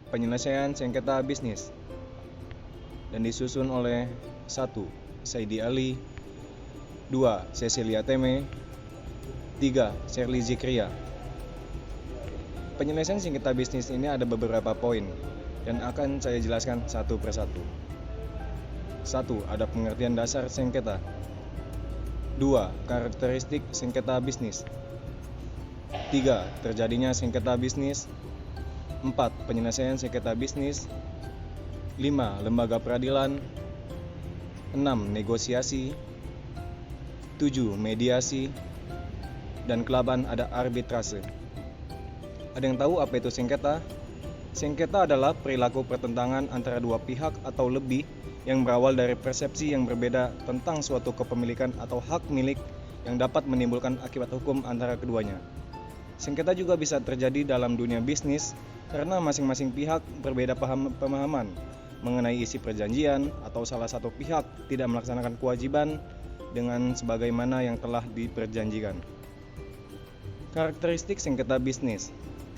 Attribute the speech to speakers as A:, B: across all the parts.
A: Penyelesaian sengketa bisnis dan disusun oleh 1. Saidi Ali, 2. Cecilia Teme, 3. Shirley Zikria. Penyelesaian sengketa bisnis ini ada beberapa poin dan akan saya jelaskan satu persatu. 1. Ada pengertian dasar sengketa. 2. Karakteristik sengketa bisnis. 3. Terjadinya sengketa bisnis. 4. Penyelesaian sengketa bisnis. 5. Lembaga peradilan. 6. Negosiasi. 7. Mediasi. Dan ke-8 ada arbitrase. Ada yang tahu apa itu sengketa? Sengketa adalah perilaku pertentangan antara dua pihak atau lebih yang berawal dari persepsi yang berbeda tentang suatu kepemilikan atau hak milik yang dapat menimbulkan akibat hukum antara keduanya. Sengketa juga bisa terjadi dalam dunia bisnis karena masing-masing pihak berbeda pemahaman mengenai isi perjanjian atau salah satu pihak tidak melaksanakan kewajiban dengan sebagaimana yang telah diperjanjikan. Karakteristik sengketa bisnis.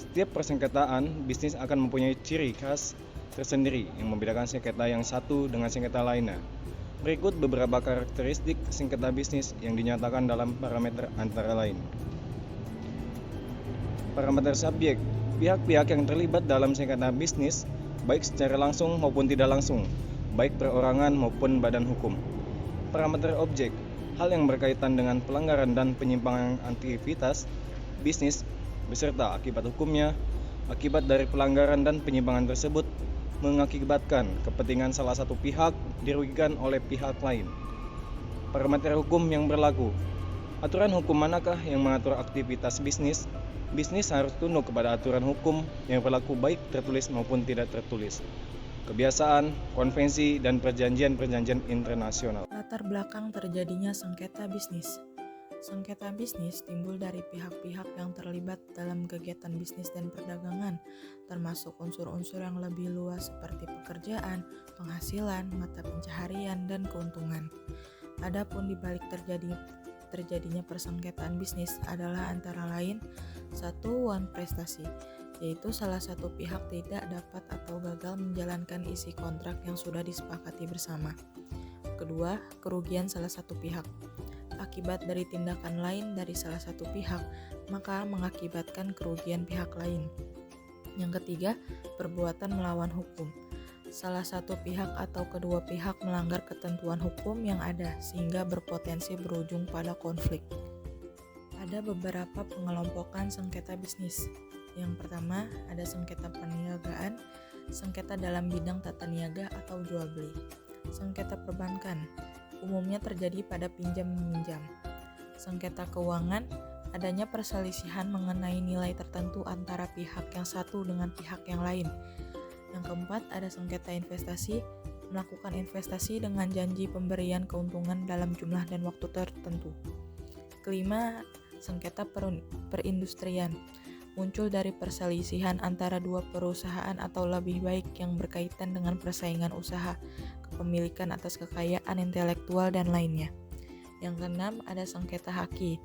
A: Setiap persengketaan bisnis akan mempunyai ciri khas tersendiri yang membedakan sengketa yang satu dengan sengketa lainnya. Berikut beberapa karakteristik sengketa bisnis yang dinyatakan dalam parameter antara lain. Parameter subjek. Pihak-pihak yang terlibat dalam sengketa bisnis, baik secara langsung maupun tidak langsung, baik perorangan maupun badan hukum. Parameter objek. Hal yang berkaitan dengan pelanggaran dan penyimpangan aktivitas bisnis beserta akibat hukumnya. Akibat dari pelanggaran dan penyimpangan tersebut mengakibatkan kepentingan salah satu pihak dirugikan oleh pihak lain. Parameter hukum yang berlaku. Aturan hukum manakah yang mengatur aktivitas bisnis? Bisnis harus tunduk kepada aturan hukum yang berlaku baik tertulis maupun tidak tertulis, kebiasaan, konvensi, dan perjanjian-perjanjian internasional.
B: Latar belakang terjadinya sengketa bisnis. Sengketa bisnis timbul dari pihak-pihak yang terlibat dalam kegiatan bisnis dan perdagangan, termasuk unsur-unsur yang lebih luas seperti pekerjaan, penghasilan, mata pencaharian, dan keuntungan. Adapun di balik terjadinya persengketaan bisnis adalah antara lain 1. Wan prestasi, yaitu salah satu pihak tidak dapat atau gagal menjalankan isi kontrak yang sudah disepakati bersama. Kedua, kerugian salah satu pihak. Akibat dari tindakan lain dari salah satu pihak, maka mengakibatkan kerugian pihak lain. Yang ketiga, perbuatan melawan hukum. Salah satu pihak atau kedua pihak melanggar ketentuan hukum yang ada sehingga berpotensi berujung pada konflik. Ada beberapa pengelompokan sengketa bisnis. Yang pertama, ada sengketa perniagaan, sengketa dalam bidang tata niaga atau jual beli. Sengketa perbankan, umumnya terjadi pada pinjam-meminjam. Sengketa keuangan, adanya perselisihan mengenai nilai tertentu antara pihak yang satu dengan pihak yang lain. Yang keempat, ada sengketa investasi, melakukan investasi dengan janji pemberian keuntungan dalam jumlah dan waktu tertentu. Kelima, sengketa perindustrian, muncul dari perselisihan antara dua perusahaan atau lebih baik yang berkaitan dengan persaingan usaha, kepemilikan atas kekayaan intelektual, dan lainnya. Yang keenam, ada sengketa haki,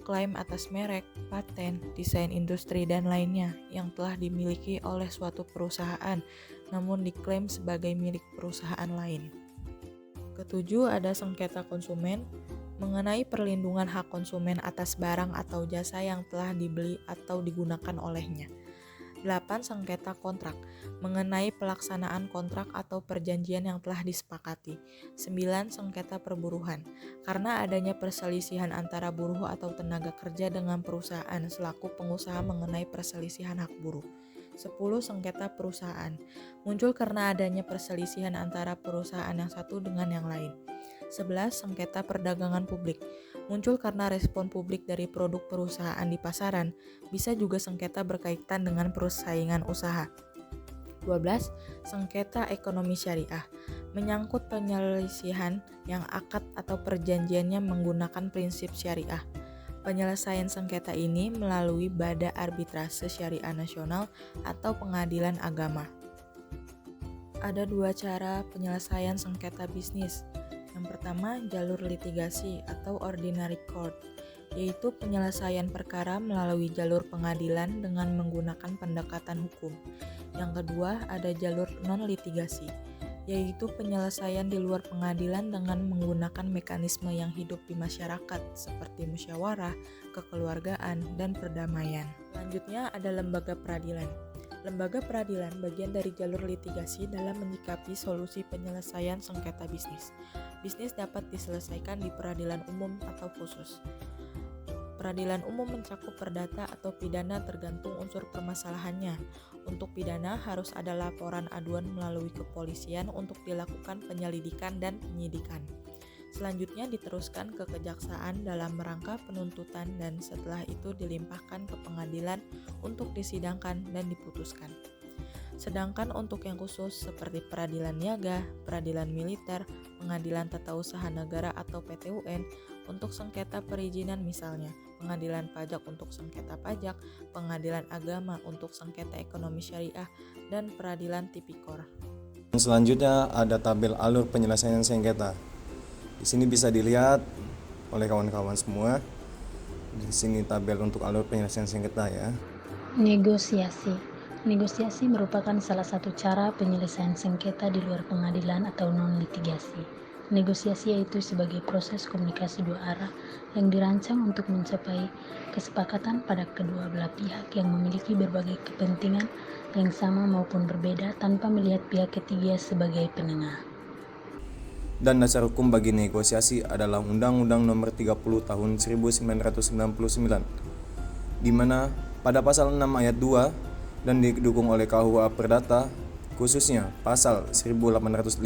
B: klaim atas merek, paten, desain industri, dan lainnya yang telah dimiliki oleh suatu perusahaan namun diklaim sebagai milik perusahaan lain. Ketujuh, ada sengketa konsumen, mengenai perlindungan hak konsumen atas barang atau jasa yang telah dibeli atau digunakan olehnya. 8. Sengketa kontrak, mengenai pelaksanaan kontrak atau perjanjian yang telah disepakati. 9. Sengketa perburuhan, karena adanya perselisihan antara buruh atau tenaga kerja dengan perusahaan selaku pengusaha mengenai perselisihan hak buruh. 10. Sengketa perusahaan, muncul karena adanya perselisihan antara perusahaan yang satu dengan yang lain. 11. Sengketa perdagangan publik, muncul karena respon publik dari produk perusahaan di pasaran. Bisa juga sengketa berkaitan dengan persaingan usaha. 12. Sengketa ekonomi syariah, menyangkut penyelisihan yang akad atau perjanjiannya menggunakan prinsip syariah. Penyelesaian sengketa ini melalui Badan Arbitrase Syariah Nasional atau Pengadilan Agama. Ada dua cara penyelesaian sengketa bisnis. Yang pertama, jalur litigasi atau ordinary court. yaitu penyelesaian perkara melalui jalur pengadilan dengan menggunakan pendekatan hukum. Yang kedua, ada jalur non-litigasi, yaitu penyelesaian di luar pengadilan dengan menggunakan mekanisme yang hidup di masyarakat seperti musyawarah, kekeluargaan, dan perdamaian. Selanjutnya ada lembaga peradilan. Lembaga peradilan bagian dari jalur litigasi dalam menyikapi solusi penyelesaian sengketa bisnis. Bisnis dapat diselesaikan di peradilan umum atau khusus. Peradilan umum mencakup perdata atau pidana tergantung unsur permasalahannya. Untuk pidana harus ada laporan aduan melalui kepolisian untuk dilakukan penyelidikan dan penyidikan. Selanjutnya diteruskan ke kejaksaan dalam rangka penuntutan dan setelah itu dilimpahkan ke pengadilan untuk disidangkan dan diputuskan. Sedangkan untuk yang khusus seperti peradilan niaga, peradilan militer, pengadilan tata usaha negara atau PTUN untuk sengketa perizinan misalnya, pengadilan pajak untuk sengketa pajak, pengadilan agama untuk sengketa ekonomi syariah, dan peradilan tipikor.
A: Selanjutnya ada tabel alur penyelesaian sengketa. Di sini bisa dilihat oleh kawan-kawan semua. Di sini tabel untuk alur penyelesaian sengketa ya.
C: Negosiasi. Negosiasi merupakan salah satu cara penyelesaian sengketa di luar pengadilan atau non-litigasi. Negosiasi yaitu sebagai proses komunikasi dua arah yang dirancang untuk mencapai kesepakatan pada kedua belah pihak yang memiliki berbagai kepentingan yang sama maupun berbeda tanpa melihat pihak ketiga sebagai penengah.
A: Dan dasar hukum bagi negosiasi adalah Undang-Undang Nomor 30 Tahun 1999, di mana pada pasal 6 ayat 2 dan didukung oleh KUH Perdata, khususnya pasal 1851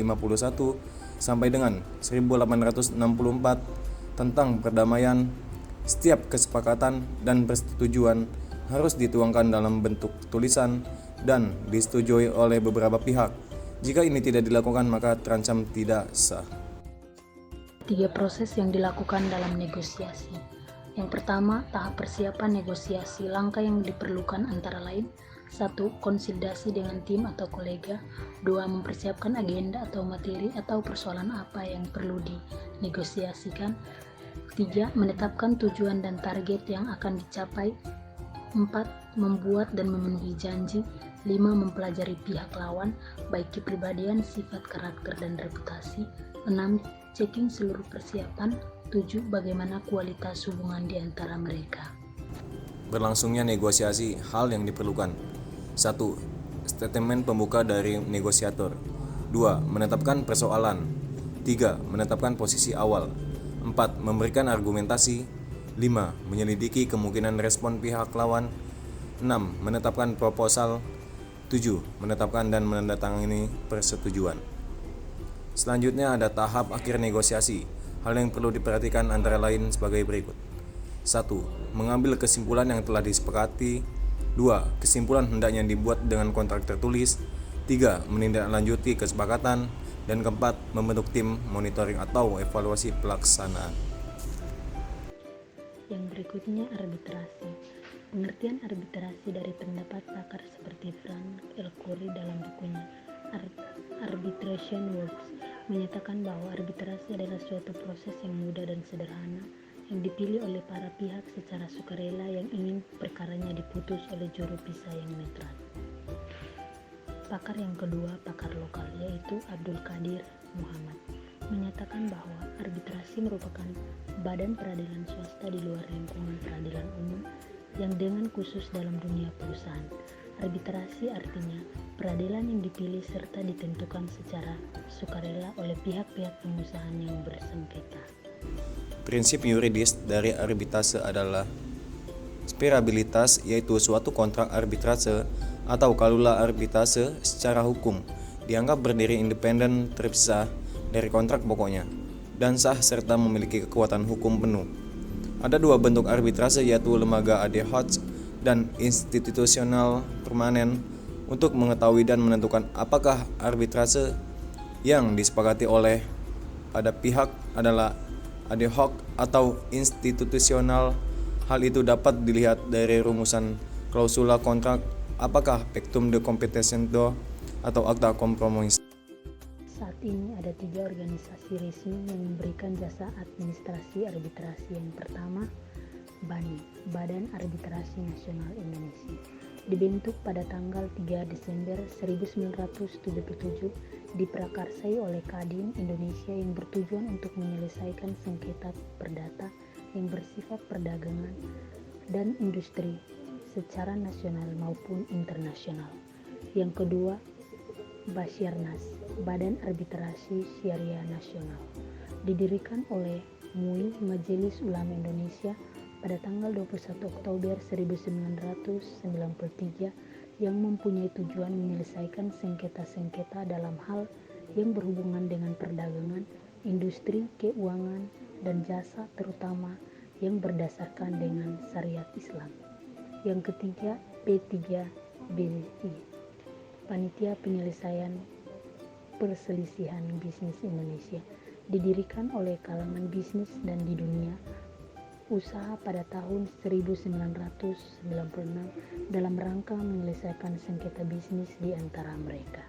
A: sampai dengan 1864 tentang perdamaian, setiap kesepakatan dan persetujuan harus dituangkan dalam bentuk tulisan dan disetujui oleh beberapa pihak. Jika ini tidak dilakukan maka terancam tidak sah.
C: 3 proses yang dilakukan dalam negosiasi. Yang pertama, tahap persiapan negosiasi. Langkah yang diperlukan antara lain: 1. Konsolidasi dengan tim atau kolega. 2. Mempersiapkan agenda atau materi atau persoalan apa yang perlu dinegosiasikan. 3. Menetapkan tujuan dan target yang akan dicapai. 4. Membuat dan memenuhi janji. 5. Mempelajari pihak lawan, baik kepribadian, sifat, karakter, dan reputasi. 6. Checking seluruh persiapan. 7. Bagaimana kualitas hubungan di antara mereka.
A: Berlangsungnya negosiasi, hal yang diperlukan. 1. Statement pembuka dari negosiator. 2. Menetapkan persoalan. 3. Menetapkan posisi awal. 4. Memberikan argumentasi. 5. Menyelidiki kemungkinan respon pihak lawan. 6. Menetapkan proposal. 7. Menetapkan dan menandatangani persetujuan. Selanjutnya ada tahap akhir negosiasi. Hal yang perlu diperhatikan antara lain sebagai berikut. 1. Mengambil kesimpulan yang telah disepakati. 2. Kesimpulan hendaknya dibuat dengan kontrak tertulis. 3. Menindaklanjuti kesepakatan. Dan keempat, membentuk tim monitoring atau evaluasi pelaksanaan.
C: Yang berikutnya arbitrasi. Pengertian arbitrasi dari pendapat pakar seperti Frank L. Corey dalam bukunya Arbitration Works menyatakan bahwa arbitrasi adalah suatu proses yang mudah dan sederhana yang dipilih oleh para pihak secara sukarela yang ingin perkaranya diputus oleh juru pisah yang netral. Pakar yang kedua, pakar lokal, yaitu Abdul Qadir Muhammad, menyatakan bahwa arbitrasi merupakan badan peradilan swasta di luar lingkungan peradilan umum yang dengan khusus dalam dunia perusahaan. Arbitrasi artinya peradilan yang dipilih serta ditentukan secara sukarela oleh pihak-pihak pengusahaan yang bersengketa.
A: Prinsip yuridis dari arbitrase adalah separabilitas, yaitu suatu kontrak arbitrase atau kalula arbitrase secara hukum dianggap berdiri independen terpisah dari kontrak pokoknya dan sah serta memiliki kekuatan hukum penuh. Ada 2 bentuk arbitrase, yaitu lembaga ad hoc dan institusional permanen. Untuk mengetahui dan menentukan apakah arbitrase yang disepakati oleh pada pihak adalah ad hoc atau institusional, hal itu dapat dilihat dari rumusan klausula kontrak, apakah pactum de competendo atau akta kompromis.
C: Saat ini ada 3 organisasi resmi yang memberikan jasa administrasi arbitrasi. Yang pertama, BANI, Badan Arbitrasi Nasional Indonesia, dibentuk pada tanggal 3 Desember 1977, diprakarsai oleh Kadin Indonesia yang bertujuan untuk menyelesaikan sengketa perdata yang bersifat perdagangan dan industri secara nasional maupun internasional. Yang kedua, Basyarnas, Badan Arbitrasi Syariah Nasional, didirikan oleh MUI Majelis Ulama Indonesia pada tanggal 21 Oktober 1993 yang mempunyai tujuan menyelesaikan sengketa-sengketa dalam hal yang berhubungan dengan perdagangan, industri, keuangan, dan jasa terutama yang berdasarkan dengan syariat Islam. Yang ketiga, P3BI, Panitia Penyelesaian Perselisihan Bisnis Indonesia, didirikan oleh kalangan bisnis dan di dunia usaha pada tahun 1996 dalam rangka menyelesaikan sengketa bisnis di antara mereka.